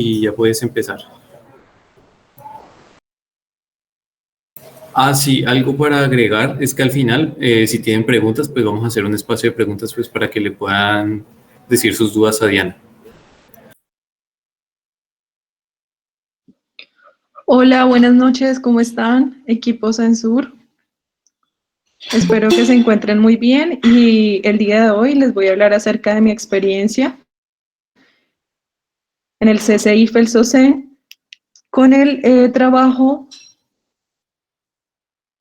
y ya puedes empezar. Ah, sí, algo para agregar es que al final, si tienen preguntas, pues vamos a hacer un espacio de preguntas pues para que le puedan decir sus dudas a Diana. Hola, buenas noches, ¿cómo están? Equipo Censur. Espero que se encuentren muy bien y el día de hoy les voy a hablar acerca de mi experiencia en el CCI FELSOCEN con el trabajo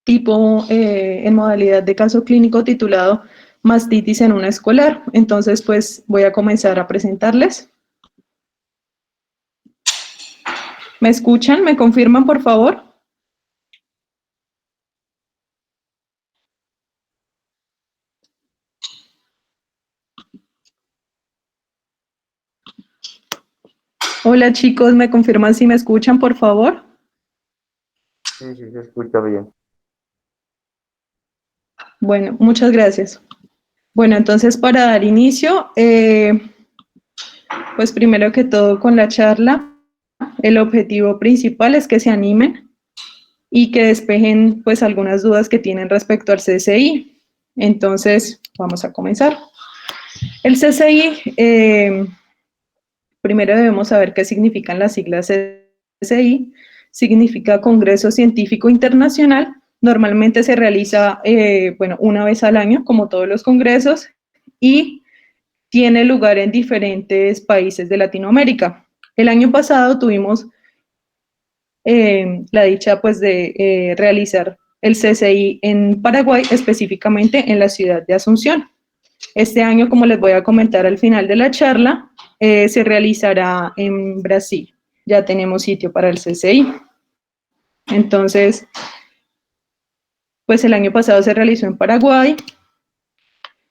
tipo en modalidad de caso clínico titulado Mastitis en una escolar. Entonces, pues voy a comenzar a presentarles. ¿Me escuchan? ¿Me confirman, por favor? Hola chicos, ¿me confirman si me escuchan, por favor? Sí, sí, se escucha bien. Bueno, muchas gracias. Bueno, entonces para dar inicio, pues primero que todo con la charla, el objetivo principal es que se animen y que despejen pues algunas dudas que tienen respecto al CCI. Entonces, vamos a comenzar. El CCI, primero debemos saber qué significan las siglas CCI. Significa Congreso Científico Internacional. Normalmente se realiza, bueno, una vez al año, como todos los congresos, y tiene lugar en diferentes países de Latinoamérica. El año pasado tuvimos la dicha pues de realizar el CCI en Paraguay, específicamente en la ciudad de Asunción. Este año, como les voy a comentar al final de la charla, se realizará en Brasil. Ya tenemos sitio para el CCI. Entonces, pues el año pasado se realizó en Paraguay.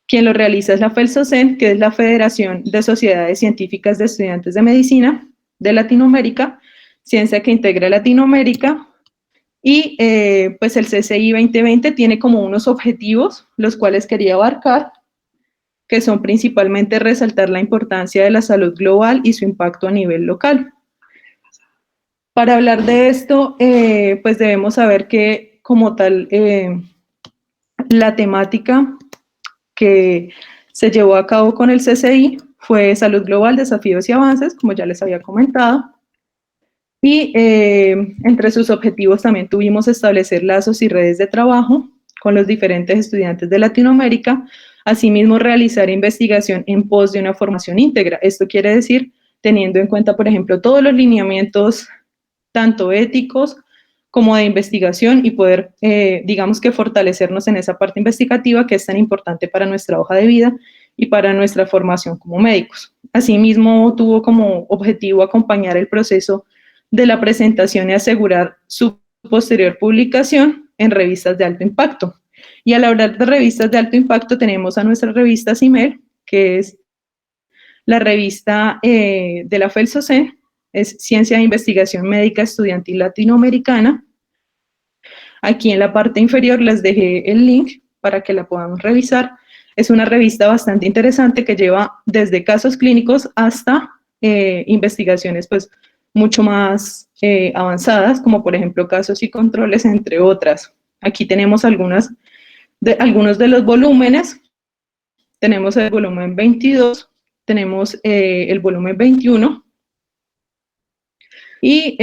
Quien lo realiza es la FELSOCEN, que es la Federación de Sociedades Científicas de Estudiantes de Medicina de Latinoamérica, ciencia que integra Latinoamérica. Y pues el CCI 2020 tiene como unos objetivos, los cuales quería abarcar, que son principalmente resaltar la importancia de la salud global y su impacto a nivel local. Para hablar de esto, pues debemos saber que como tal, la temática que se llevó a cabo con el CCI fue Salud Global, Desafíos y Avances, como ya les había comentado. Y entre sus objetivos también tuvimos establecer lazos y redes de trabajo con los diferentes estudiantes de Latinoamérica, asimismo realizar investigación en pos de una formación íntegra. Esto quiere decir teniendo en cuenta, por ejemplo, todos los lineamientos, tanto éticos como de investigación y poder, digamos que fortalecernos en esa parte investigativa que es tan importante para nuestra hoja de vida y para nuestra formación como médicos. Asimismo, tuvo como objetivo acompañar el proceso de la presentación y asegurar su posterior publicación en revistas de alto impacto. Y al hablar de revistas de alto impacto, tenemos a nuestra revista CIMEL, que es la revista de la FELSOCEN, es Ciencia de Investigación Médica Estudiantil Latinoamericana. Aquí en la parte inferior les dejé el link para que la podamos revisar. Es una revista bastante interesante que lleva desde casos clínicos hasta investigaciones pues mucho más avanzadas, como por ejemplo casos y controles, entre otras. Aquí tenemos algunos de los volúmenes. Tenemos el volumen 22, tenemos el volumen 21 y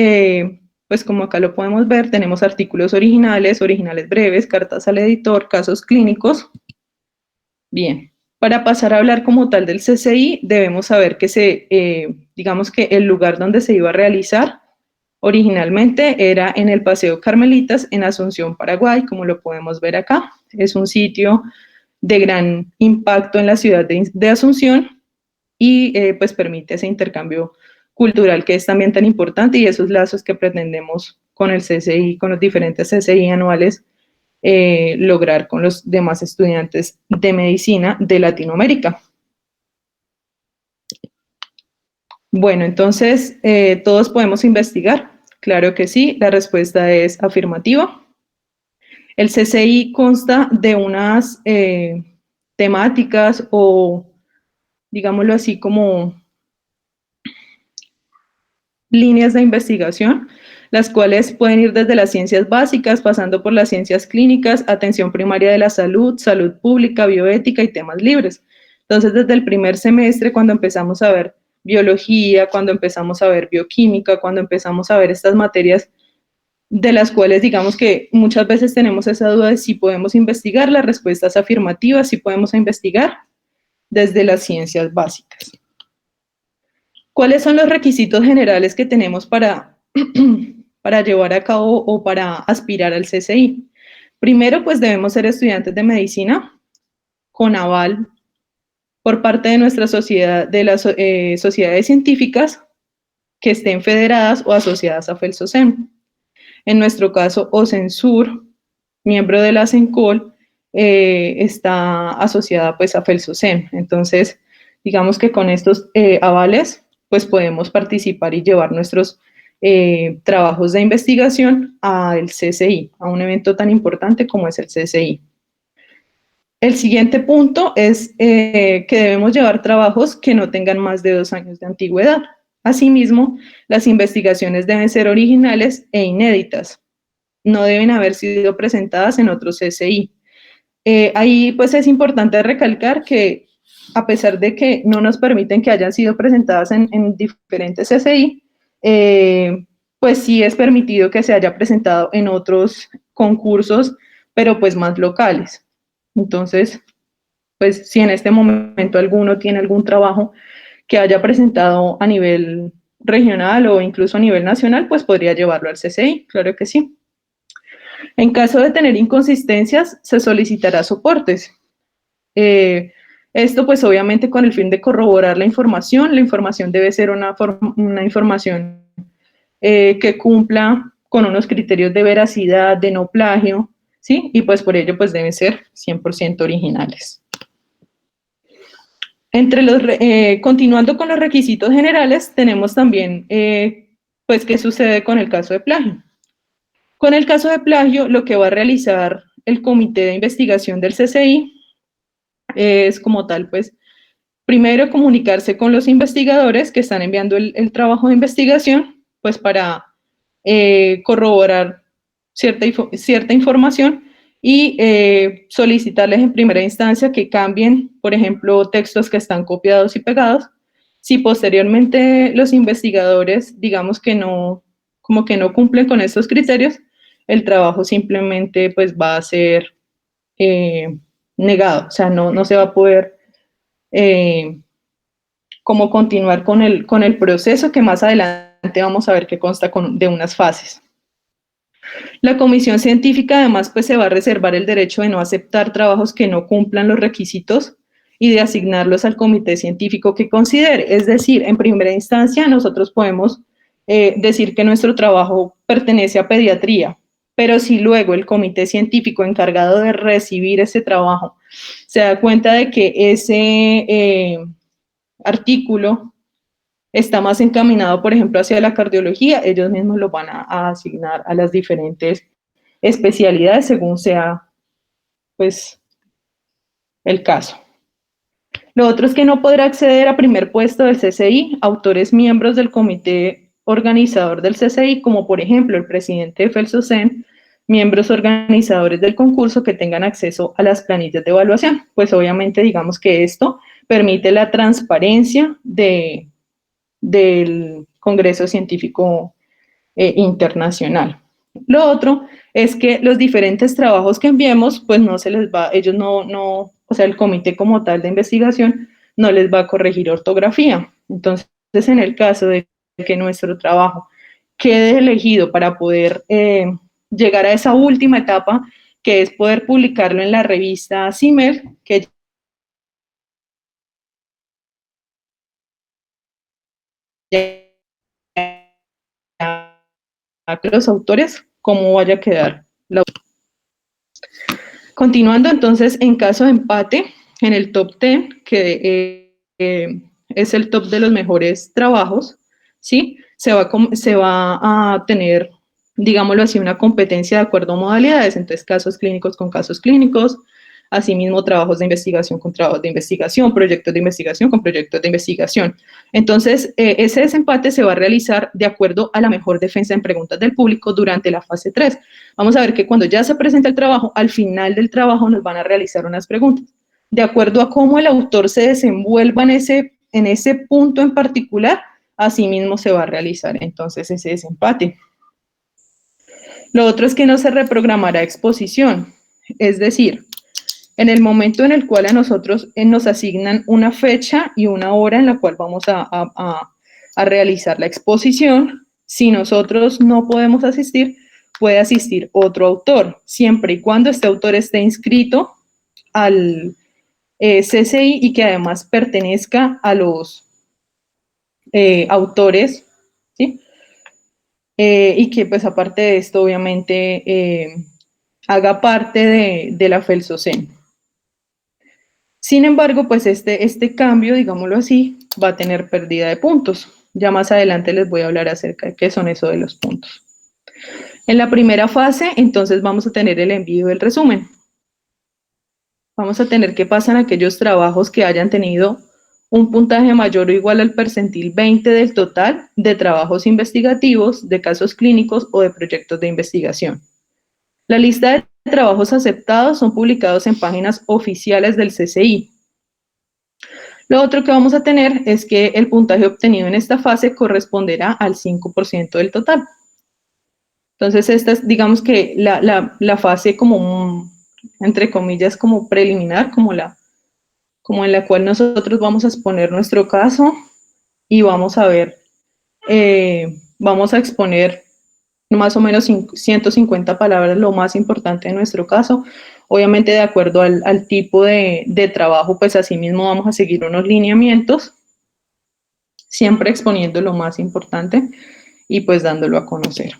pues como acá lo podemos ver, tenemos artículos originales, originales breves, cartas al editor, casos clínicos. Bien, para pasar a hablar como tal del CCI, debemos saber que digamos que el lugar donde se iba a realizar originalmente era en el Paseo Carmelitas en Asunción, Paraguay, como lo podemos ver acá. Es un sitio de gran impacto en la ciudad de Asunción y pues permite ese intercambio cultural que es también tan importante y esos lazos que pretendemos con el CCI, con los diferentes CCI anuales, lograr con los demás estudiantes de medicina de Latinoamérica. Bueno, entonces, ¿todos podemos investigar? Claro que sí, la respuesta es afirmativa. El CCI consta de unas temáticas o, digámoslo así, como líneas de investigación, las cuales pueden ir desde las ciencias básicas, pasando por las ciencias clínicas, atención primaria de la salud, salud pública, bioética y temas libres. Entonces, desde el primer semestre, cuando empezamos a ver biología, cuando empezamos a ver bioquímica, cuando empezamos a ver estas materias de las cuales digamos que muchas veces tenemos esa duda de si podemos investigar, la respuesta es afirmativa, si podemos investigar desde las ciencias básicas. ¿Cuáles son los requisitos generales que tenemos para, para llevar a cabo o para aspirar al CCI? Primero, pues debemos ser estudiantes de medicina con aval por parte de nuestra sociedad, de las sociedades científicas que estén federadas o asociadas a FELSOCEM. En nuestro caso, OCENSUR, miembro de la CENCOL, está asociada pues a FELSOCEM. Entonces, digamos que con estos avales, pues podemos participar y llevar nuestros trabajos de investigación al CCI, a un evento tan importante como es el CCI. El siguiente punto es que debemos llevar trabajos que no tengan más de 2 años de antigüedad. Asimismo, las investigaciones deben ser originales e inéditas. No deben haber sido presentadas en otro CCI. Ahí pues es importante recalcar que a pesar de que no nos permiten que hayan sido presentadas en diferentes CCI, pues sí es permitido que se haya presentado en otros concursos, pero pues más locales. Entonces, pues si en este momento alguno tiene algún trabajo que haya presentado a nivel regional o incluso a nivel nacional, pues podría llevarlo al CCI, claro que sí. En caso de tener inconsistencias, se solicitará soportes. Esto pues obviamente con el fin de corroborar la información debe ser una información que cumpla con unos criterios de veracidad, de no plagio, ¿sí? Y pues por ello pues deben ser 100% originales. Continuando con los requisitos generales, tenemos también pues qué sucede con el caso de plagio. Con el caso de plagio, lo que va a realizar el comité de investigación del CCI es como tal, pues, primero comunicarse con los investigadores que están enviando el trabajo de investigación, pues para corroborar cierta información y solicitarles en primera instancia que cambien, por ejemplo, textos que están copiados y pegados. Si posteriormente los investigadores, digamos que no, como que no cumplen con estos criterios, el trabajo simplemente pues va a ser negado, o sea, no se va a poder como continuar con el proceso que más adelante vamos a ver que consta de unas fases. La comisión científica además pues se va a reservar el derecho de no aceptar trabajos que no cumplan los requisitos y de asignarlos al comité científico que considere. Es decir, en primera instancia nosotros podemos decir que nuestro trabajo pertenece a pediatría, pero si luego el comité científico encargado de recibir ese trabajo se da cuenta de que ese artículo está más encaminado, por ejemplo, hacia la cardiología, ellos mismos lo van a asignar a las diferentes especialidades según sea, pues, el caso. Lo otro es que no podrá acceder a primer puesto del CCI autores miembros del comité organizador del CCI, como por ejemplo el presidente de FELSOCEN, miembros organizadores del concurso que tengan acceso a las planillas de evaluación. Pues obviamente digamos que esto permite la transparencia del Congreso Científico Internacional. Lo otro es que los diferentes trabajos que enviemos, pues no se les va, ellos o sea, el comité como tal de investigación no les va a corregir ortografía. Entonces, en el caso de que nuestro trabajo quede elegido para poder llegar a esa última etapa, que es poder publicarlo en la revista CIMER, que a los autores, cómo vaya a quedar la. Continuando entonces, en caso de empate, en el top 10, que es el top de los mejores trabajos, ¿sí? Se va a tener, digámoslo así, una competencia de acuerdo a modalidades, entonces casos clínicos con casos clínicos, Asimismo, trabajos de investigación con trabajos de investigación, proyectos de investigación con proyectos de investigación. Entonces, ese desempate se va a realizar de acuerdo a la mejor defensa en preguntas del público durante la fase 3. Vamos a ver que cuando ya se presenta el trabajo, al final del trabajo nos van a realizar unas preguntas. De acuerdo a cómo el autor se desenvuelva en ese punto en particular, asimismo se va a realizar entonces ese desempate. Lo otro es que no se reprogramará exposición, es decir, en el momento en el cual a nosotros nos asignan una fecha y una hora en la cual vamos a realizar la exposición, si nosotros no podemos asistir, puede asistir otro autor, siempre y cuando este autor esté inscrito al CCI y que además pertenezca a los autores, ¿sí? Y que pues aparte de esto obviamente haga parte de la FELSOCEN. Sin embargo, pues este cambio, digámoslo así, va a tener pérdida de puntos. Ya más adelante les voy a hablar acerca de qué son eso de los puntos. En la primera fase, entonces vamos a tener el envío del resumen. Vamos a tener qué pasan aquellos trabajos que hayan tenido un puntaje mayor o igual al percentil 20 del total de trabajos investigativos, de casos clínicos o de proyectos de investigación. La lista de trabajos aceptados son publicados en páginas oficiales del CCI. Lo otro que vamos a tener es que el puntaje obtenido en esta fase corresponderá al 5% del total. Entonces, esta es, digamos que la fase como, entre comillas, como preliminar, como en la cual nosotros vamos a exponer nuestro caso y vamos a ver, vamos a exponer más o menos 150 palabras, lo más importante en nuestro caso. Obviamente, de acuerdo al tipo de trabajo, pues así mismo vamos a seguir unos lineamientos, siempre exponiendo lo más importante y pues dándolo a conocer.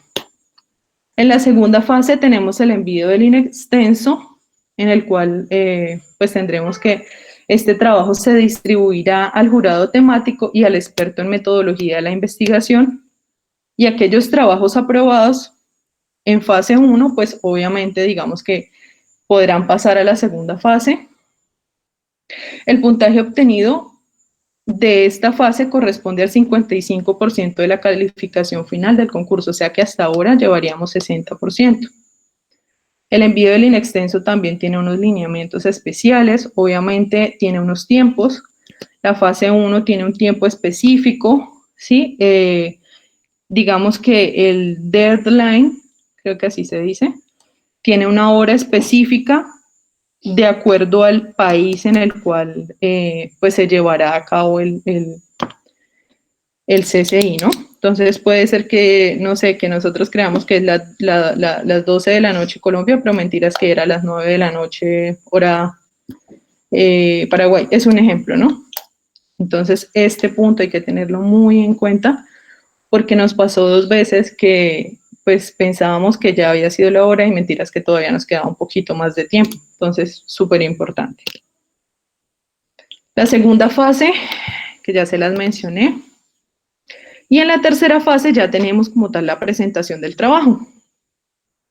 En la segunda fase tenemos el envío del inextenso, en el cual pues tendremos que este trabajo se distribuirá al jurado temático y al experto en metodología de la investigación, y aquellos trabajos aprobados en fase 1, pues obviamente digamos que podrán pasar a la segunda fase. El puntaje obtenido de esta fase corresponde al 55% de la calificación final del concurso, o sea que hasta ahora llevaríamos 60%. El envío del inextenso también tiene unos lineamientos especiales, obviamente tiene unos tiempos. La fase 1 tiene un tiempo específico, ¿sí? Digamos que el deadline, creo que así se dice, tiene una hora específica de acuerdo al país en el cual pues se llevará a cabo el CCI, ¿no? Entonces puede ser que, no sé, que nosotros creamos que es las 12 de la noche Colombia, pero mentiras que era las 9 de la noche hora Paraguay. Es un ejemplo, ¿no? Entonces este punto hay que tenerlo muy en cuenta porque nos pasó 2 veces que pues pensábamos que ya había sido la hora y mentiras que todavía nos quedaba un poquito más de tiempo. Entonces, súper importante. La segunda fase, que ya se las mencioné. Y en la tercera fase ya tenemos como tal la presentación del trabajo.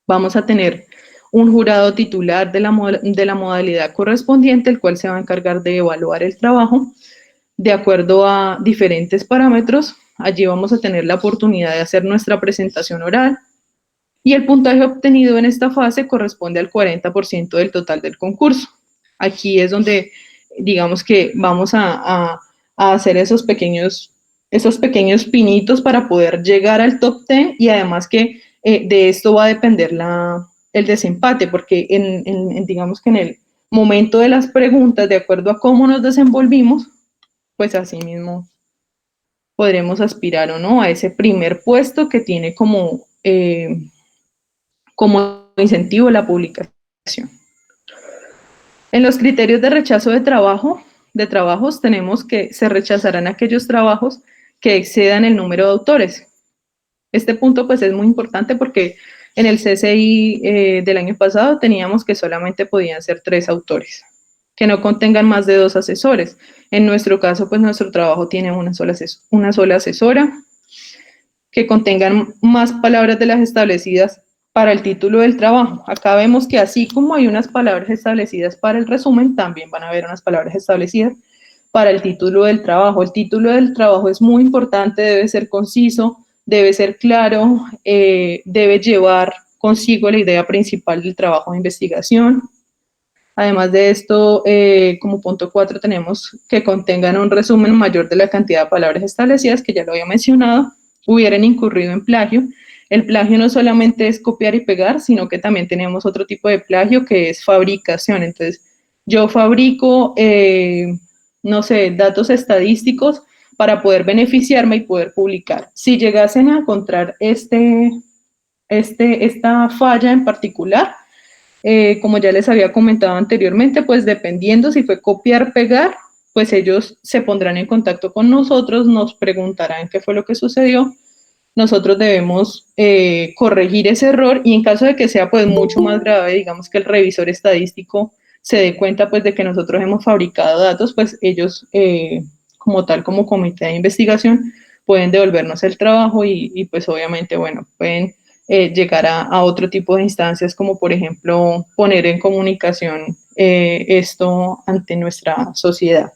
Vamos a tener un jurado titular de la modalidad correspondiente, el cual se va a encargar de evaluar el trabajo de acuerdo a diferentes parámetros. Allí vamos a tener la oportunidad de hacer nuestra presentación oral y el puntaje obtenido en esta fase corresponde al 40% del total del concurso. Aquí es donde digamos que vamos a hacer esos pequeños pinitos para poder llegar al top 10 y además que de esto va a depender el desempate, porque digamos que en el momento de las preguntas, de acuerdo a cómo nos desenvolvimos, pues así mismo podremos aspirar o no a ese primer puesto que tiene como incentivo la publicación. En los criterios de rechazo de trabajos tenemos que se rechazarán aquellos trabajos que excedan el número de autores. Este punto pues es muy importante porque en el CCI del año pasado teníamos que solamente podían ser 3 autores, que no contengan más de 2 asesores. En nuestro caso, pues nuestro trabajo tiene una sola asesora, que contengan más palabras de las establecidas para el título del trabajo. Acá vemos que así como hay unas palabras establecidas para el resumen, también van a haber unas palabras establecidas para el título del trabajo. El título del trabajo es muy importante, debe ser conciso, debe ser claro, debe llevar consigo la idea principal del trabajo de investigación. Además de esto, como punto 4 tenemos que contengan un resumen mayor de la cantidad de palabras establecidas, que ya lo había mencionado, hubieran incurrido en plagio. El plagio no solamente es copiar y pegar, sino que también tenemos otro tipo de plagio que es fabricación. Entonces, yo fabrico, no sé, datos estadísticos para poder beneficiarme y poder publicar. Si llegasen a encontrar esta falla en particular, como ya les había comentado anteriormente, pues dependiendo si fue copiar, pegar, pues ellos se pondrán en contacto con nosotros, nos preguntarán qué fue lo que sucedió. Nosotros debemos corregir ese error y en caso de que sea pues mucho más grave, digamos que el revisor estadístico se dé cuenta pues de que nosotros hemos fabricado datos, pues ellos como tal, como comité de investigación, pueden devolvernos el trabajo y pues obviamente, bueno, pueden llegar a otro tipo de instancias como por ejemplo poner en comunicación esto ante nuestra sociedad.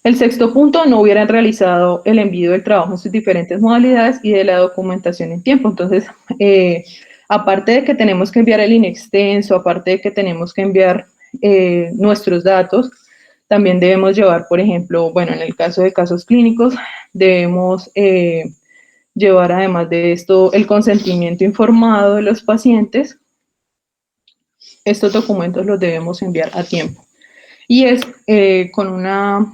El sexto punto, no hubieran realizado el envío del trabajo en sus diferentes modalidades y de la documentación en tiempo. Entonces, aparte de que tenemos que enviar el inextenso, aparte de que tenemos que enviar nuestros datos, también debemos llevar, por ejemplo, bueno, en el caso de casos clínicos, debemos llevar además de esto el consentimiento informado de los pacientes. Estos documentos los debemos enviar a tiempo. Y es con una...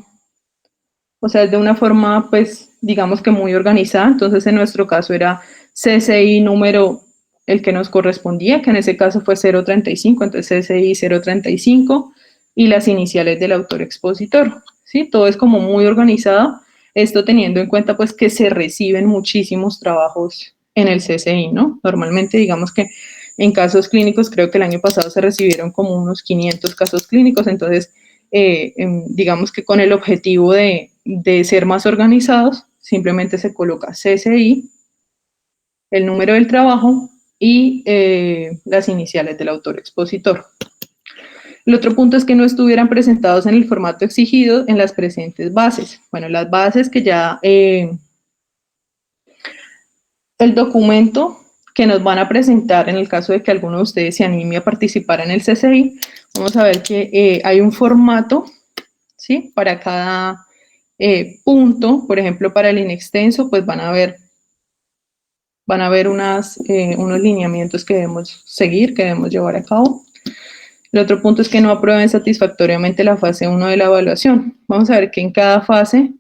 O sea, de una forma, pues, digamos que muy organizada. Entonces, en nuestro caso era CCI número el que nos correspondía, que en ese caso fue 035, entonces CCI 035 y las iniciales del autor expositor, ¿sí? Todo es como muy organizado, esto teniendo en cuenta, pues, que se reciben muchísimos trabajos en el CCI, ¿no? Normalmente, digamos que en casos clínicos, creo que el año pasado se recibieron como unos 500 casos clínicos, entonces, digamos que con el objetivo de ser más organizados, simplemente se coloca CCI, el número del trabajo y las iniciales del autor expositor. El otro punto es que no estuvieran presentados en el formato exigido en las presentes bases. Bueno, las bases que ya el documento que nos van a presentar en el caso de que alguno de ustedes se anime a participar en el CCI, vamos a ver que hay un formato, ¿sí? Para cada punto, por ejemplo, para el inextenso, pues van a ver unos lineamientos que debemos seguir, que debemos llevar a cabo. El otro punto es que no aprueben satisfactoriamente la fase 1 de la evaluación. Vamos a ver que en cada fase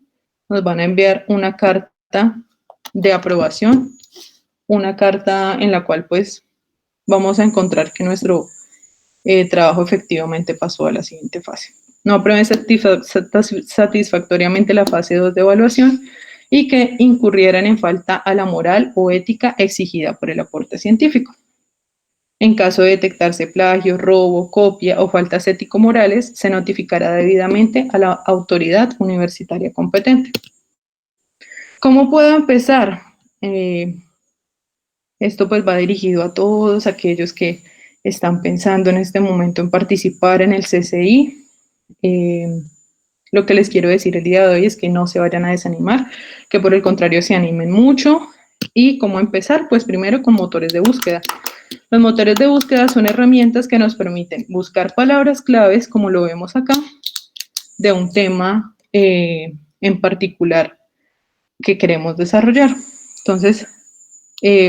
nos van a enviar una carta de aprobación, una carta en la cual pues vamos a encontrar que nuestro trabajo efectivamente pasó a la siguiente fase. No aprueben satisfactoriamente la fase 2 de evaluación y que incurrieran en falta a la moral o ética exigida por el aporte científico. En caso de detectarse plagio, robo, copia o faltas ético-morales, se notificará debidamente a la autoridad universitaria competente. ¿Cómo puedo empezar? Esto pues va dirigido a todos aquellos que están pensando en este momento en participar en el CCI. Lo que les quiero decir el día de hoy es que no se vayan a desanimar, que por el contrario se animen mucho. ¿Y cómo empezar? Pues primero con motores de búsqueda. Los motores de búsqueda son herramientas que nos permiten buscar palabras claves, como lo vemos acá, de un tema en particular que queremos desarrollar. Entonces,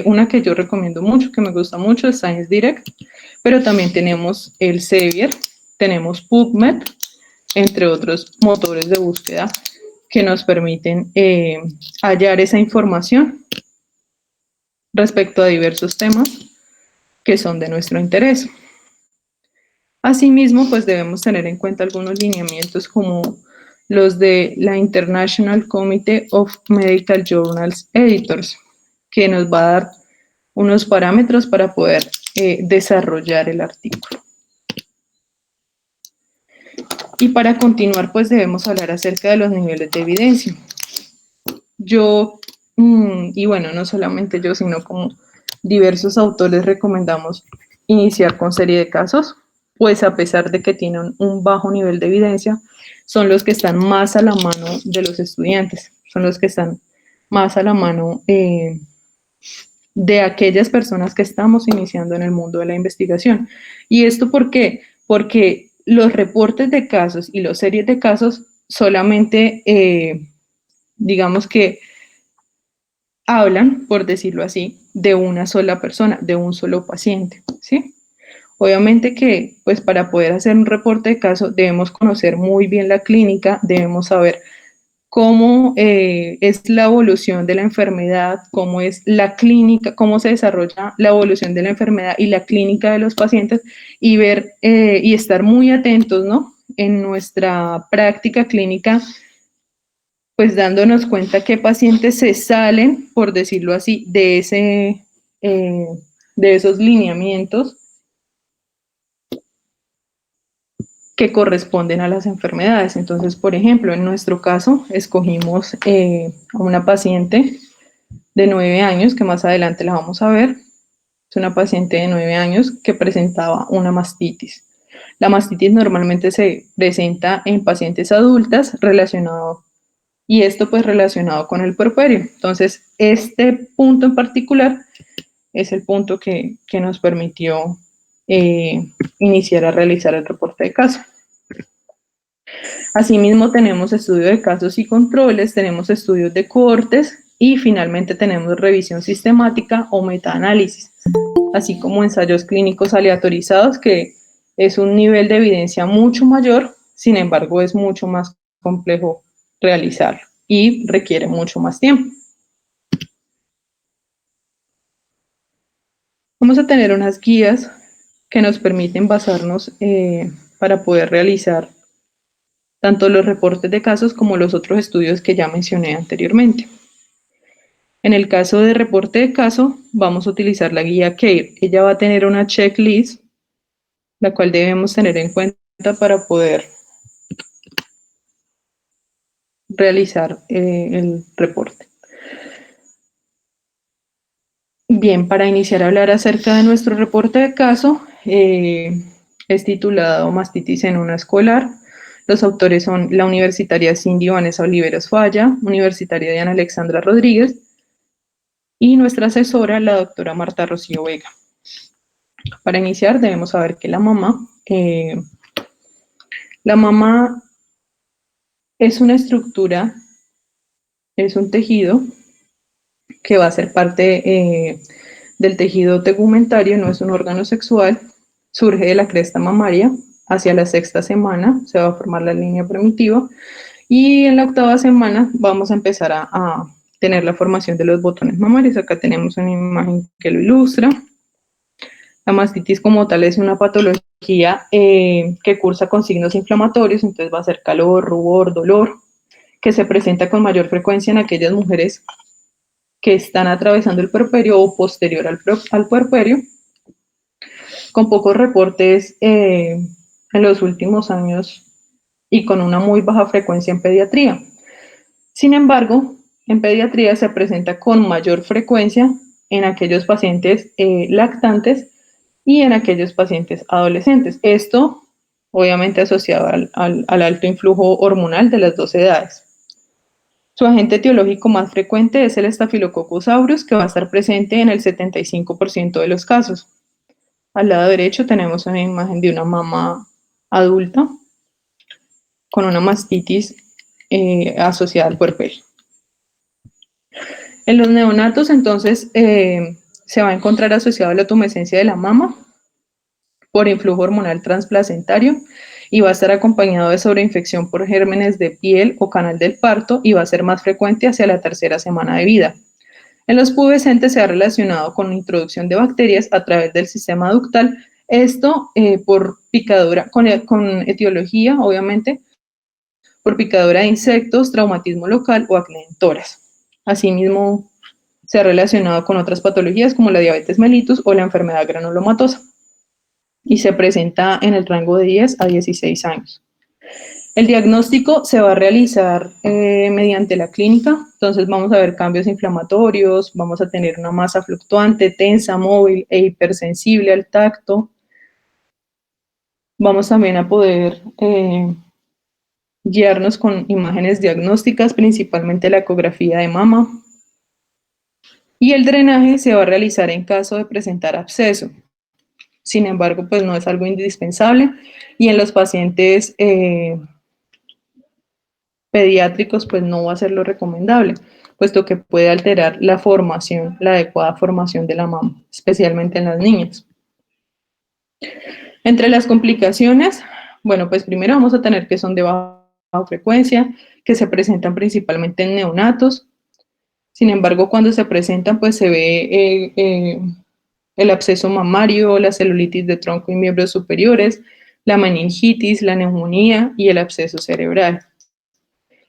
una que yo recomiendo mucho, que me gusta mucho, es ScienceDirect, pero también tenemos el Sevier, tenemos PubMed, entre otros motores de búsqueda que nos permiten hallar esa información respecto a diversos temas que son de nuestro interés. Asimismo, pues debemos tener en cuenta algunos lineamientos como los de la International Committee of Medical Journals Editors, que nos va a dar unos parámetros para poder desarrollar el artículo. Y para continuar, pues debemos hablar acerca de los niveles de evidencia. Yo Y bueno, no solamente yo, sino como diversos autores recomendamos iniciar con serie de casos, pues a pesar de que tienen un bajo nivel de evidencia, son los que están más a la mano de los estudiantes, son los que están más a la mano de aquellas personas que estamos iniciando en el mundo de la investigación. ¿Y esto por qué? Porque los reportes de casos y las series de casos solamente, digamos que hablan, por decirlo así, de una sola persona, de un solo paciente, ¿sí? Obviamente que, pues para poder hacer un reporte de caso, debemos conocer muy bien la clínica, debemos saber cómo es la evolución de la enfermedad, cómo es la clínica, cómo se desarrolla la evolución de la enfermedad y la clínica de los pacientes y ver y estar muy atentos, ¿no? En nuestra práctica clínica, pues dándonos cuenta qué pacientes se salen, por decirlo así, eh, de esos lineamientos que corresponden a las enfermedades. Entonces, por ejemplo, en nuestro caso, escogimos a una paciente de 9 años, que más adelante la vamos a ver. Es una paciente de 9 años que presentaba una mastitis. La mastitis normalmente se presenta en pacientes adultas relacionado, y esto pues relacionado con el puerperio. Entonces, este punto en particular es el punto que nos permitió iniciar a realizar el reporte de caso. Asimismo, tenemos estudio de casos y controles, tenemos estudios de cohortes y finalmente tenemos revisión sistemática o metaanálisis, así como ensayos clínicos aleatorizados, que es un nivel de evidencia mucho mayor, sin embargo, es mucho más complejo realizarlo y requiere mucho más tiempo. Vamos a tener unas guías que nos permiten basarnos para poder realizar tanto los reportes de casos como los otros estudios que ya mencioné anteriormente. En el caso de reporte de caso, vamos a utilizar la guía CARE. Ella va a tener una checklist, la cual debemos tener en cuenta para poder realizar el reporte. Bien, para iniciar a hablar acerca de nuestro reporte de caso, es titulado Mastitis en una escolar. Los autores son la universitaria Cindy Vanessa Oliveros Falla, universitaria Diana Alexandra Rodríguez y nuestra asesora, la doctora Marta Rocío Vega. Para iniciar debemos saber que la mama es una estructura, es un tejido que va a ser parte del tejido tegumentario, no es un órgano sexual, surge de la cresta mamaria, hacia la 6ª semana se va a formar la línea primitiva y en la 8ª semana vamos a empezar a tener la formación de los botones mamarios. Acá tenemos una imagen que lo ilustra. La mastitis como tal es una patología que cursa con signos inflamatorios, entonces va a ser calor, rubor, dolor, que se presenta con mayor frecuencia en aquellas mujeres que están atravesando el puerperio o posterior al puerperio, con pocos reportes en los últimos años y con una muy baja frecuencia en pediatría. Sin embargo, en pediatría se presenta con mayor frecuencia en aquellos pacientes lactantes y en aquellos pacientes adolescentes. Esto, obviamente, asociado al alto influjo hormonal de las 2 edades. Su agente etiológico más frecuente es el Staphylococcus aureus, que va a estar presente en el 75% de los casos. Al lado derecho tenemos una imagen de una mama adulta con una mastitis asociada al puerperio. En los neonatos, entonces, se va a encontrar asociado a la tumescencia de la mama por influjo hormonal transplacentario y va a estar acompañado de sobreinfección por gérmenes de piel o canal del parto y va a ser más frecuente hacia la 3ª semana de vida. En los pubescentes se ha relacionado con la introducción de bacterias a través del sistema ductal, esto por picadura, con etiología, obviamente, por picadura de insectos, traumatismo local o acné en tórax. Asimismo, se ha relacionado con otras patologías como la diabetes mellitus o la enfermedad granulomatosa y se presenta en el rango de 10 a 16 años. El diagnóstico se va a realizar mediante la clínica, entonces vamos a ver cambios inflamatorios, vamos a tener una masa fluctuante, tensa, móvil e hipersensible al tacto. Vamos también a poder guiarnos con imágenes diagnósticas, principalmente la ecografía de mama. Y el drenaje se va a realizar en caso de presentar absceso. Sin embargo, pues no es algo indispensable. Y en los pacientes pediátricos, pues no va a ser lo recomendable, puesto que puede alterar la formación, la adecuada formación de la mama, especialmente en las niñas. Entre las complicaciones, bueno, pues primero vamos a tener que son de baja frecuencia, que se presentan principalmente en neonatos. Sin embargo, cuando se presentan, pues se ve el absceso mamario, la celulitis de tronco y miembros superiores, la meningitis, la neumonía y el absceso cerebral.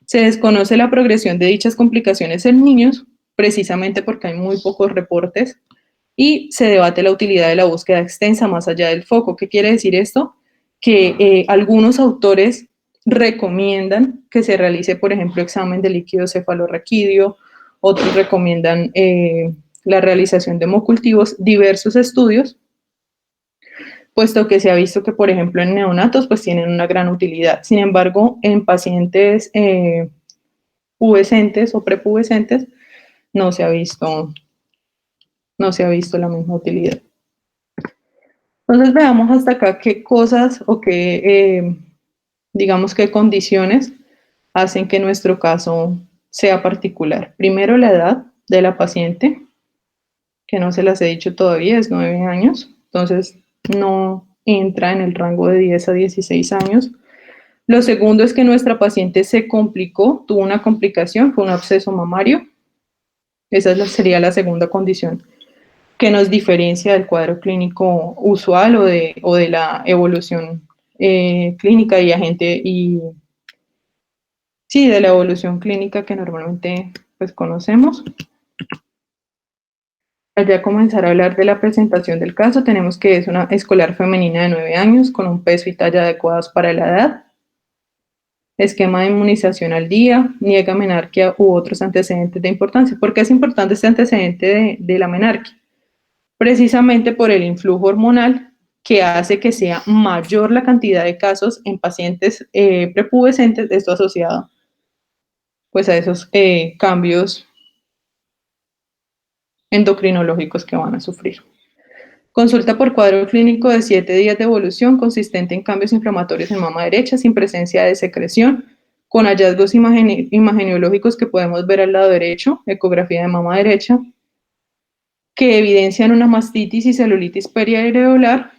Se desconoce la progresión de dichas complicaciones en niños, precisamente porque hay muy pocos reportes, y se debate la utilidad de la búsqueda extensa más allá del foco. ¿Qué quiere decir esto? Que algunos autores recomiendan que se realice, por ejemplo, examen de líquido cefalorraquídeo, otros recomiendan la realización de hemocultivos, diversos estudios, puesto que se ha visto que, por ejemplo, en neonatos, pues tienen una gran utilidad. Sin embargo, en pacientes pubescentes o prepubescentes no se ha visto la misma utilidad. Entonces veamos hasta acá qué cosas o qué, digamos, qué condiciones hacen que nuestro caso sea particular. Primero, la edad de la paciente, que no se las he dicho todavía, es 9 años, entonces no entra en el rango de 10 a 16 años. Lo segundo es que nuestra paciente se complicó, tuvo una complicación, fue un absceso mamario. Esa sería la segunda condición que nos diferencia del cuadro clínico usual o de la evolución clínica y agente y sí, de la evolución clínica que normalmente pues conocemos. Ya comenzar a hablar de la presentación del caso, tenemos que es una escolar femenina de 9 años con un peso y talla adecuados para la edad. Esquema de inmunización al día, niega menarquia u otros antecedentes de importancia. ¿Por qué es importante este antecedente de la menarquia? Precisamente por el influjo hormonal que hace que sea mayor la cantidad de casos en pacientes prepubescentes, esto asociado pues a esos cambios endocrinológicos que van a sufrir. Consulta por cuadro clínico de 7 días de evolución consistente en cambios inflamatorios en mama derecha sin presencia de secreción, con hallazgos imageniológicos que podemos ver al lado derecho, ecografía de mama derecha, que evidencian una mastitis y celulitis periareolar,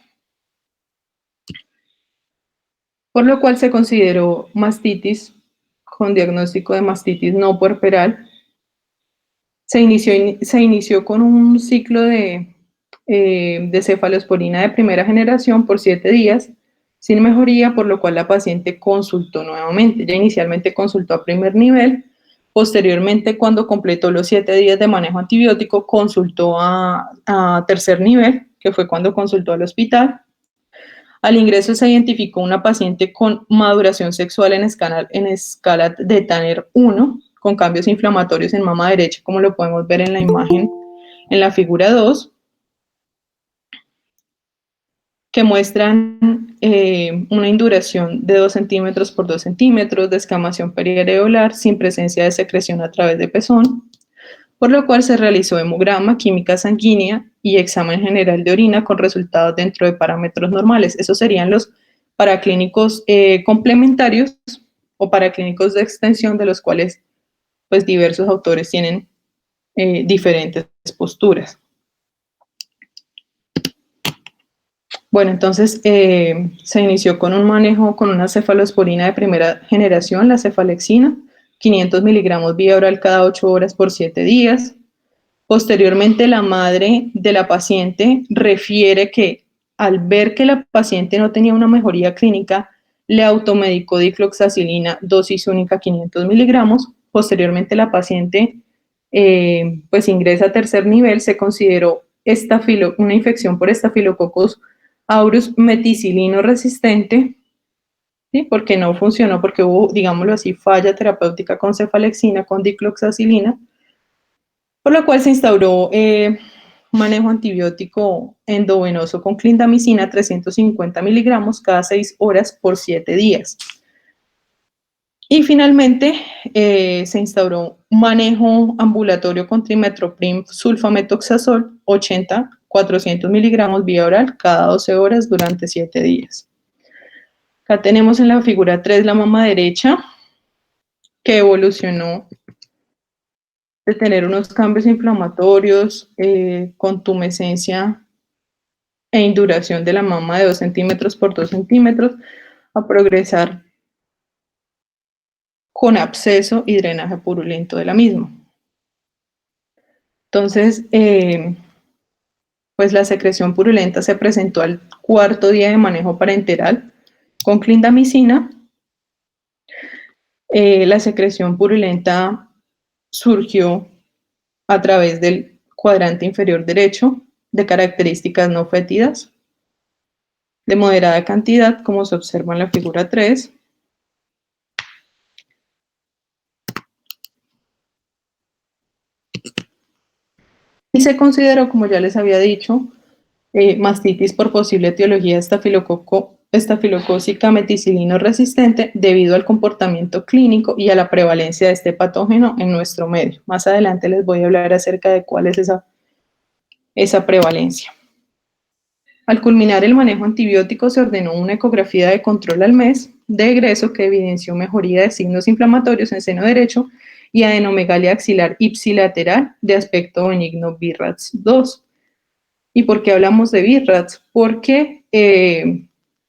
por lo cual se consideró mastitis con diagnóstico de mastitis no puerperal. Se inició con un ciclo de cefalosporina de primera generación por 7 días, sin mejoría, por lo cual la paciente consultó nuevamente. Ya inicialmente consultó a primer nivel, posteriormente cuando completó los 7 días de manejo antibiótico, consultó a tercer nivel, que fue cuando consultó al hospital. Al ingreso se identificó una paciente con maduración sexual en escala de Tanner 1, con cambios inflamatorios en mama derecha, como lo podemos ver en la imagen, en la figura 2, que muestran una induración de 2 centímetros por 2 centímetros, descamación periareolar sin presencia de secreción a través de pezón, por lo cual se realizó hemograma, química sanguínea y examen general de orina con resultados dentro de parámetros normales. Esos serían los paraclínicos complementarios o paraclínicos de extensión, de los cuales pues diversos autores tienen diferentes posturas. Bueno, entonces se inició con un manejo con una cefalosporina de primera generación, la cefalexina, 500 miligramos vía oral cada 8 horas por 7 días. Posteriormente, la madre de la paciente refiere que al ver que la paciente no tenía una mejoría clínica, le automedicó dicloxacilina, dosis única 500 miligramos. Posteriormente, la paciente pues ingresa a tercer nivel, se consideró una infección por Staphylococcus aureus meticilino resistente ¿sí? Porque no funcionó, porque hubo, digámoslo así, falla terapéutica con cefalexina, con dicloxacilina, por lo cual se instauró manejo antibiótico endovenoso con clindamicina 350 miligramos cada 6 horas por 7 días. Y finalmente se instauró manejo ambulatorio con trimethoprim sulfametoxazol 80-400 miligramos vía oral cada 12 horas durante 7 días. Acá tenemos en la figura 3 la mama derecha, que evolucionó de tener unos cambios inflamatorios, contumescencia e induración de la mama de 2 centímetros por 2 centímetros, a progresar con absceso y drenaje purulento de la misma. Entonces, pues la secreción purulenta se presentó al 4.º día de manejo parenteral con clindamicina. La secreción purulenta surgió a través del cuadrante inferior derecho de características no fétidas, de moderada cantidad, como se observa en la figura 3. Y se consideró, como ya les había dicho, mastitis por posible etiología estafilocócica meticilino resistente debido al comportamiento clínico y a la prevalencia de este patógeno en nuestro medio. Más adelante les voy a hablar acerca de cuál es esa prevalencia. Al culminar el manejo antibiótico, se ordenó una ecografía de control al mes de egreso que evidenció mejoría de signos inflamatorios en seno derecho y adenomegalia axilar ipsilateral de aspecto benigno BIRATS 2. ¿Y por qué hablamos de BIRATS? Porque,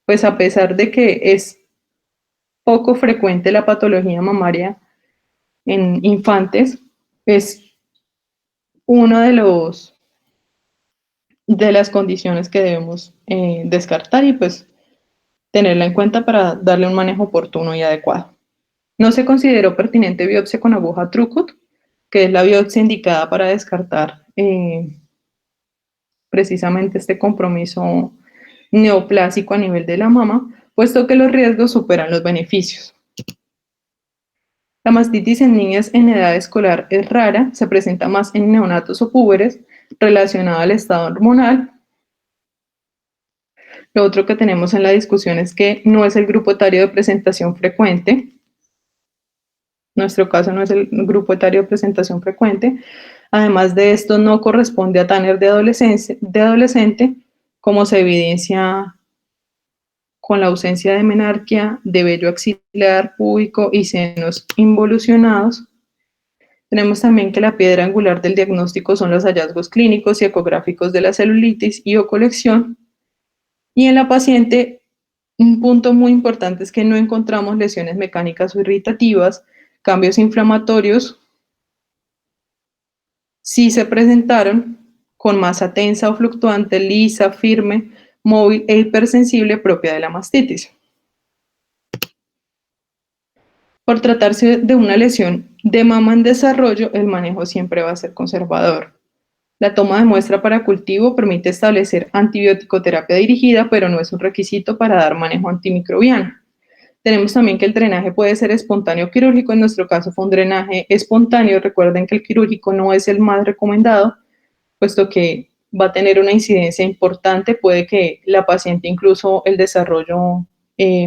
pues a pesar de que es poco frecuente la patología mamaria en infantes, es uno de las condiciones que debemos descartar y pues tenerla en cuenta para darle un manejo oportuno y adecuado. No se consideró pertinente biopsia con aguja Trucut, que es la biopsia indicada para descartar precisamente este compromiso neoplásico a nivel de la mama, puesto que los riesgos superan los beneficios. La mastitis en niñas en edad escolar es rara, se presenta más en neonatos o púberes, relacionada al estado hormonal. Lo otro que tenemos en la discusión es que no es el grupo etario de presentación frecuente. Nuestro caso no es el grupo etario de presentación frecuente. Además de esto, no corresponde a Tanner de adolescente, como se evidencia con la ausencia de menarquia, de vello axilar púbico y senos involucionados. Tenemos también que la piedra angular del diagnóstico son los hallazgos clínicos y ecográficos de la celulitis y o colección. Y en la paciente, un punto muy importante es que no encontramos lesiones mecánicas o irritativas, cambios inflamatorios. Sí se presentaron con masa tensa o fluctuante, lisa, firme, móvil e hipersensible propia de la mastitis. Por tratarse de una lesión de mama en desarrollo, el manejo siempre va a ser conservador. La toma de muestra para cultivo permite establecer antibiótico-terapia dirigida, pero no es un requisito para dar manejo antimicrobiano. Tenemos también que el drenaje puede ser espontáneo o quirúrgico. En nuestro caso fue un drenaje espontáneo. Recuerden que el quirúrgico no es el más recomendado, puesto que va a tener una incidencia importante. Puede que la paciente, incluso el desarrollo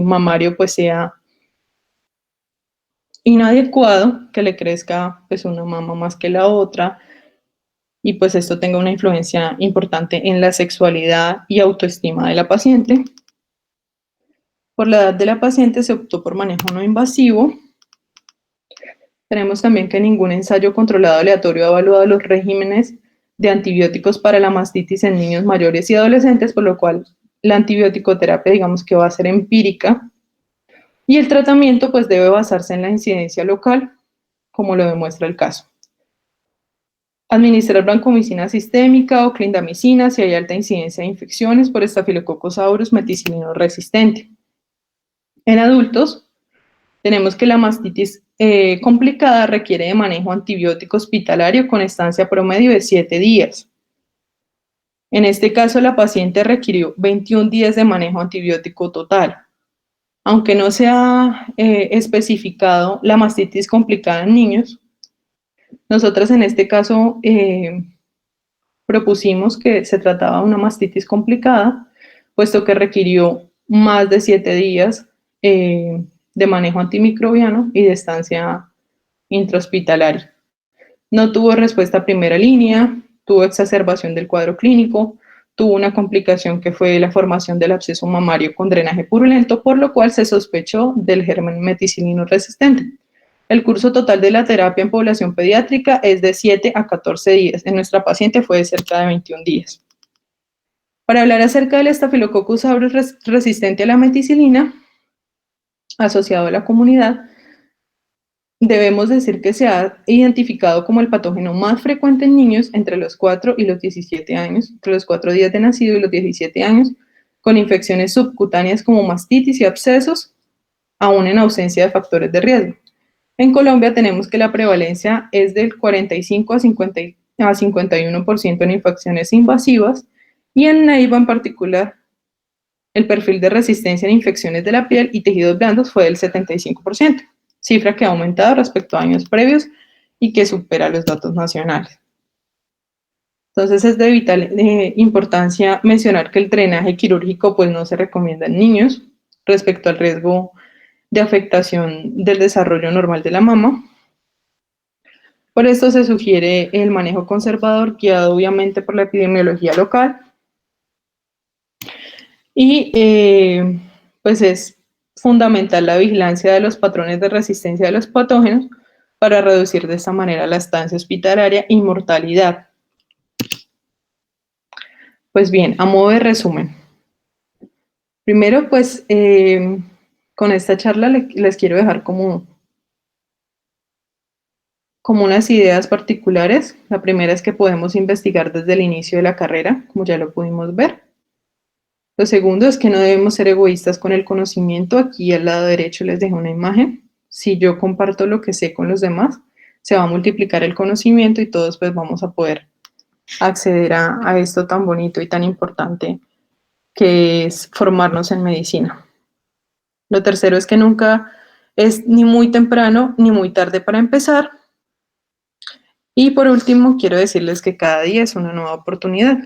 mamario, pues sea inadecuado, que le crezca pues una mama más que la otra, y pues esto tenga una influencia importante en la sexualidad y autoestima de la paciente. Por la edad de la paciente se optó por manejo no invasivo. Tenemos también que ningún ensayo controlado aleatorio ha evaluado los regímenes de antibióticos para la mastitis en niños mayores y adolescentes, por lo cual la antibiótico-terapia, digamos que va a ser empírica, y el tratamiento pues debe basarse en la incidencia local, como lo demuestra el caso. Administrar vancomicina sistémica o clindamicina si hay alta incidencia de infecciones por Staphylococcus aureus meticilino resistente. En adultos, tenemos que la mastitis complicada requiere de manejo antibiótico hospitalario con estancia promedio de 7 días. En este caso, la paciente requirió 21 días de manejo antibiótico total. Aunque no se ha especificado la mastitis complicada en niños, nosotras en este caso propusimos que se trataba de una mastitis complicada, puesto que requirió más de 7 días de manejo antimicrobiano y de estancia intrahospitalaria. No tuvo respuesta a primera línea, tuvo exacerbación del cuadro clínico, tuvo una complicación que fue la formación del absceso mamario con drenaje purulento, por lo cual se sospechó del germen meticilino resistente. El curso total de la terapia en población pediátrica es de 7 a 14 días. En nuestra paciente fue de cerca de 21 días. Para hablar acerca del Staphylococcus aureus resistente a la meticilina, asociado a la comunidad, debemos decir que se ha identificado como el patógeno más frecuente en niños entre los 4 y los 17 años, entre los 4 días de nacido y los 17 años, con infecciones subcutáneas como mastitis y abscesos, aún en ausencia de factores de riesgo. En Colombia tenemos que la prevalencia es del 45 a 51% en infecciones invasivas y en Neiva en particular el perfil de resistencia en infecciones de la piel y tejidos blandos fue del 75%, cifra que ha aumentado respecto a años previos y que supera los datos nacionales. Entonces es de vital importancia mencionar que el drenaje quirúrgico pues no se recomienda en niños respecto al riesgo de afectación del desarrollo normal de la mama. Por esto se sugiere el manejo conservador guiado obviamente por la epidemiología local y pues es fundamental la vigilancia de los patrones de resistencia de los patógenos para reducir de esta manera la estancia hospitalaria y mortalidad. Pues bien, a modo de resumen, primero pues con esta charla les quiero dejar como unas ideas particulares. La primera es que podemos investigar desde el inicio de la carrera, como ya lo pudimos ver. Lo segundo es que no debemos ser egoístas con el conocimiento. Aquí al lado derecho les dejo una imagen. Si yo comparto lo que sé con los demás, se va a multiplicar el conocimiento y todos pues vamos a poder acceder a esto tan bonito y tan importante que es formarnos en medicina. Lo tercero es que nunca es ni muy temprano ni muy tarde para empezar. Y por último, quiero decirles que cada día es una nueva oportunidad.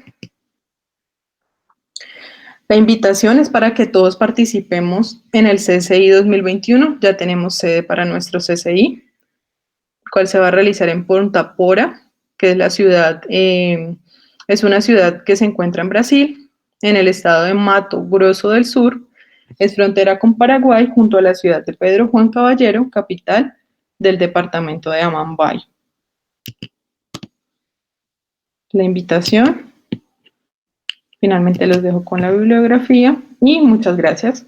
La invitación es para que todos participemos en el CSI 2021. Ya tenemos sede para nuestro CSI, el cual se va a realizar en Ponta Porã, que es la ciudad, es una ciudad que se encuentra en Brasil, en el estado de Mato Grosso del Sur. Es frontera con Paraguay, junto a la ciudad de Pedro Juan Caballero, capital del departamento de Amambay. La invitación. Finalmente los dejo con la bibliografía y muchas gracias.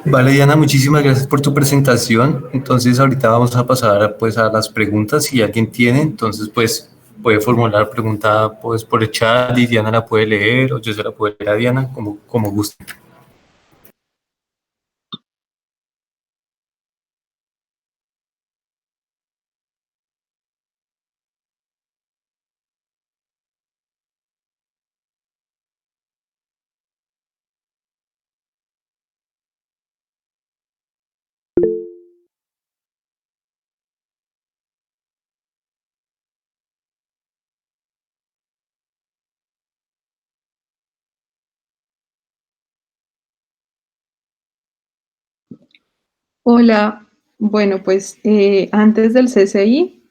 Vale, Diana, muchísimas gracias por tu presentación. Entonces, ahorita vamos a pasar pues a las preguntas. Si alguien tiene, entonces pues puede formular pregunta pues por el chat y Diana la puede leer o yo se la puedo leer a Diana, como guste. Hola, bueno, pues antes del CCI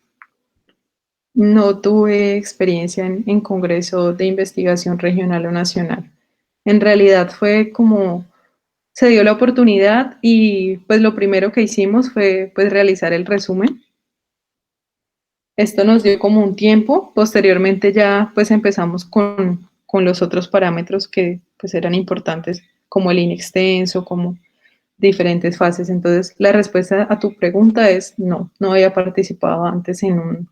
no tuve experiencia en congreso de investigación regional o nacional. En realidad fue como se dio la oportunidad y pues lo primero que hicimos fue pues realizar el resumen. Esto nos dio como un tiempo, posteriormente ya pues empezamos con los otros parámetros que pues eran importantes, como el inextenso, como diferentes fases. Entonces, la respuesta a tu pregunta es no, no había participado antes en un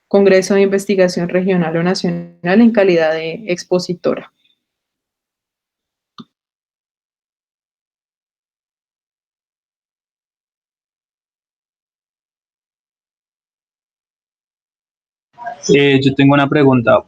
congreso de investigación regional o nacional en calidad de expositora. Yo tengo una pregunta.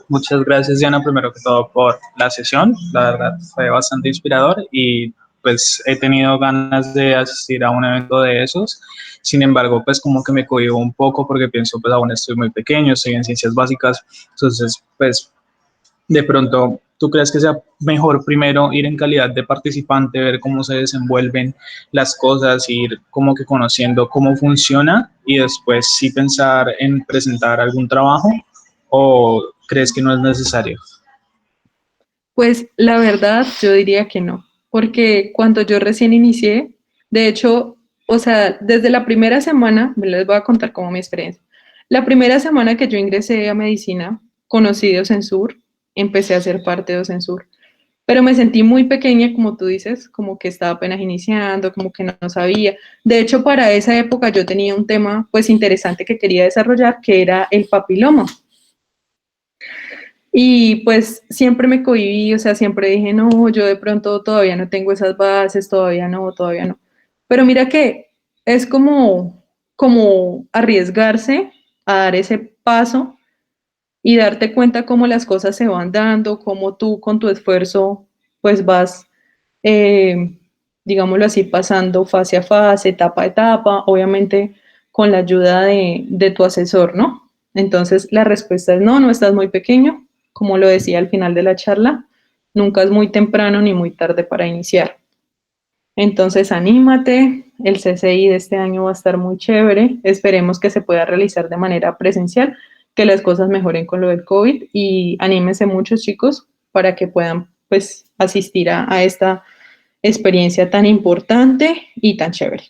Muchas gracias, Diana, primero que todo por la sesión. La verdad fue bastante inspirador y pues he tenido ganas de asistir a un evento de esos. Sin embargo, pues como que me cohíbo un poco porque pienso, pues aún estoy muy pequeño, estoy en ciencias básicas. Entonces, pues de pronto, ¿tú crees que sea mejor primero ir en calidad de participante, ver cómo se desenvuelven las cosas, ir como que conociendo cómo funciona y después sí pensar en presentar algún trabajo? ¿O crees que no es necesario? Pues la verdad, yo diría que no, porque cuando yo recién inicié, de hecho, o sea, desde la primera semana, me les voy a contar como mi experiencia. La primera semana que yo ingresé a medicina, conocí Docensur, empecé a ser parte de Docensur, pero me sentí muy pequeña, como tú dices, como que estaba apenas iniciando, como que no sabía. De hecho, para esa época yo tenía un tema pues interesante que quería desarrollar, que era el papiloma. Y pues siempre me cohibí, o sea, siempre dije, no, yo de pronto todavía no tengo esas bases, todavía no, todavía no. Pero mira que es como arriesgarse a dar ese paso y darte cuenta cómo las cosas se van dando, cómo tú con tu esfuerzo pues vas, eh, digámoslo así, pasando fase a fase, etapa a etapa, obviamente con la ayuda de tu asesor, ¿no? Entonces la respuesta es no, no estás muy pequeño, como lo decía al final de la charla, nunca es muy temprano ni muy tarde para iniciar. Entonces, anímate, el CCI de este año va a estar muy chévere, esperemos que se pueda realizar de manera presencial, que las cosas mejoren con lo del COVID y anímense muchos chicos para que puedan pues asistir a esta experiencia tan importante y tan chévere.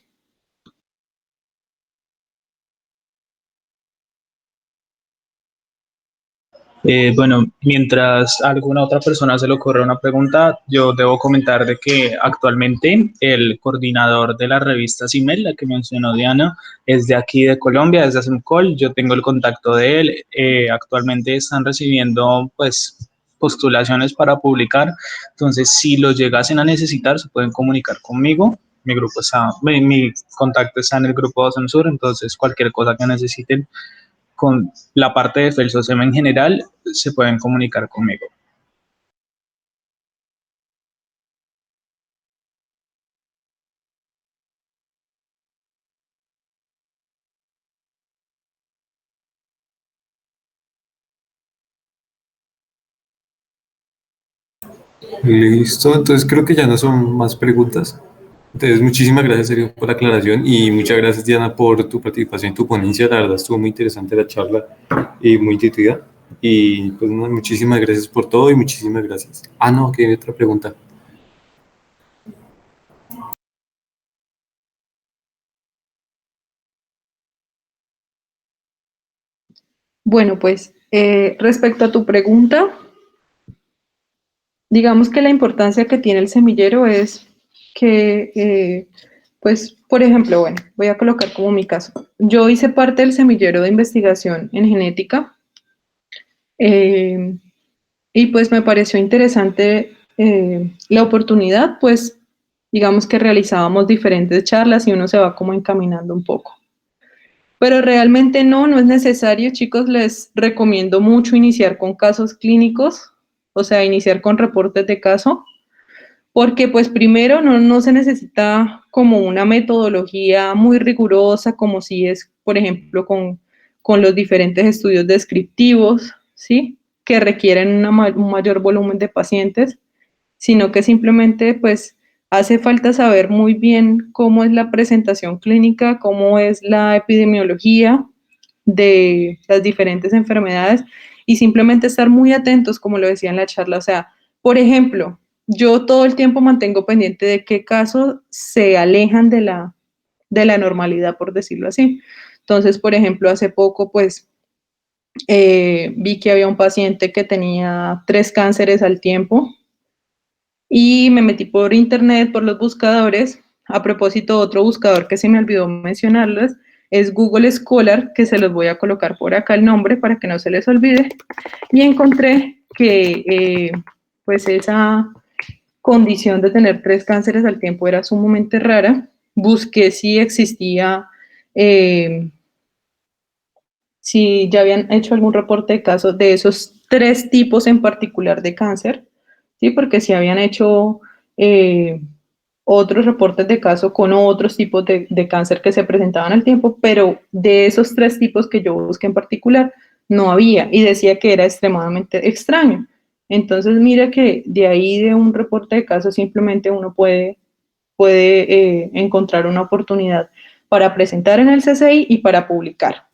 Bueno, mientras a alguna otra persona se le ocurre una pregunta, yo debo comentar de que actualmente el coordinador de la revista CIMEL, la que mencionó Diana, es de aquí de Colombia, es de ASEMCOL. Yo tengo el contacto de él. Actualmente están recibiendo pues postulaciones para publicar. Entonces, si lo llegasen a necesitar, se pueden comunicar conmigo. Mi grupo está, mi contacto está en el grupo de Censur, entonces cualquier cosa que necesiten con la parte de Felsosem en general, se pueden comunicar conmigo. Listo, entonces creo que ya no son más preguntas. Entonces, muchísimas gracias, Sergio, por la aclaración y muchas gracias, Diana, por tu participación en tu ponencia. La verdad, estuvo muy interesante la charla y muy intuitiva. Y pues, no, muchísimas gracias por todo y muchísimas gracias. Ah, no, que hay otra pregunta. Bueno, pues respecto a tu pregunta, digamos que la importancia que tiene el semillero es que, pues, por ejemplo, bueno, voy a colocar como mi caso. Yo hice parte del semillero de investigación en genética eh, y pues me pareció interesante la oportunidad, pues, digamos que realizábamos diferentes charlas y uno se va como encaminando un poco. Pero realmente no, no es necesario, chicos, les recomiendo mucho iniciar con casos clínicos, o sea, iniciar con reportes de caso porque pues primero no se necesita como una metodología muy rigurosa como si es, por ejemplo, con los diferentes estudios descriptivos, ¿sí? Que requieren un mayor volumen de pacientes, sino que simplemente pues hace falta saber muy bien cómo es la presentación clínica, cómo es la epidemiología de las diferentes enfermedades y simplemente estar muy atentos, como lo decía en la charla. O sea, por ejemplo, yo todo el tiempo mantengo pendiente de qué casos se alejan de la normalidad, por decirlo así. Entonces, por ejemplo, hace poco, pues, vi que había un paciente que tenía 3 cánceres al tiempo y me metí por internet, por los buscadores. A propósito, otro buscador que se me olvidó mencionarles es Google Scholar, que se los voy a colocar por acá el nombre para que no se les olvide. Y encontré que pues esa condición de tener 3 cánceres al tiempo era sumamente rara. Busqué si existía si ya habían hecho algún reporte de casos de esos 3 tipos en particular de cáncer, ¿sí? Porque si habían hecho otros reportes de caso con otros tipos de cáncer que se presentaban al tiempo, pero de esos 3 tipos que yo busqué en particular, no había, y decía que era extremadamente extraño. Entonces, mira que de ahí de un reporte de caso simplemente uno puede encontrar una oportunidad para presentar en el CCI y para publicar.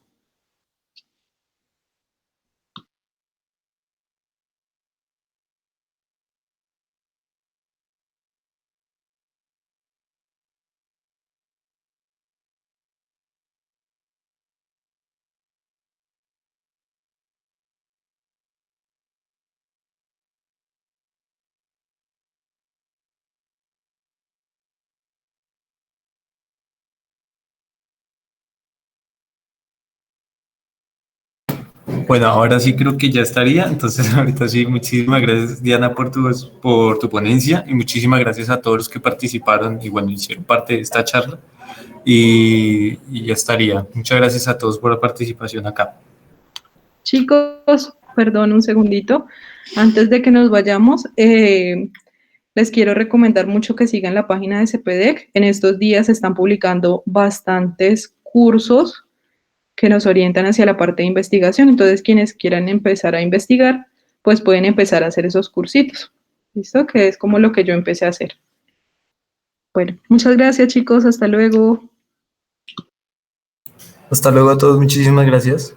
Bueno, ahora sí creo que ya estaría. Entonces, ahorita sí, muchísimas gracias, Diana, por tu ponencia y muchísimas gracias a todos los que participaron y, bueno, hicieron parte de esta charla. Y ya estaría. Muchas gracias a todos por la participación acá. Chicos, perdón un segundito. Antes de que nos vayamos, les quiero recomendar mucho que sigan la página de CPDEC. En estos días se están publicando bastantes cursos que nos orientan hacia la parte de investigación. Entonces, quienes quieran empezar a investigar, pues pueden empezar a hacer esos cursitos. ¿Listo? Que es como lo que yo empecé a hacer. Bueno, muchas gracias, chicos. Hasta luego. Hasta luego a todos. Muchísimas gracias.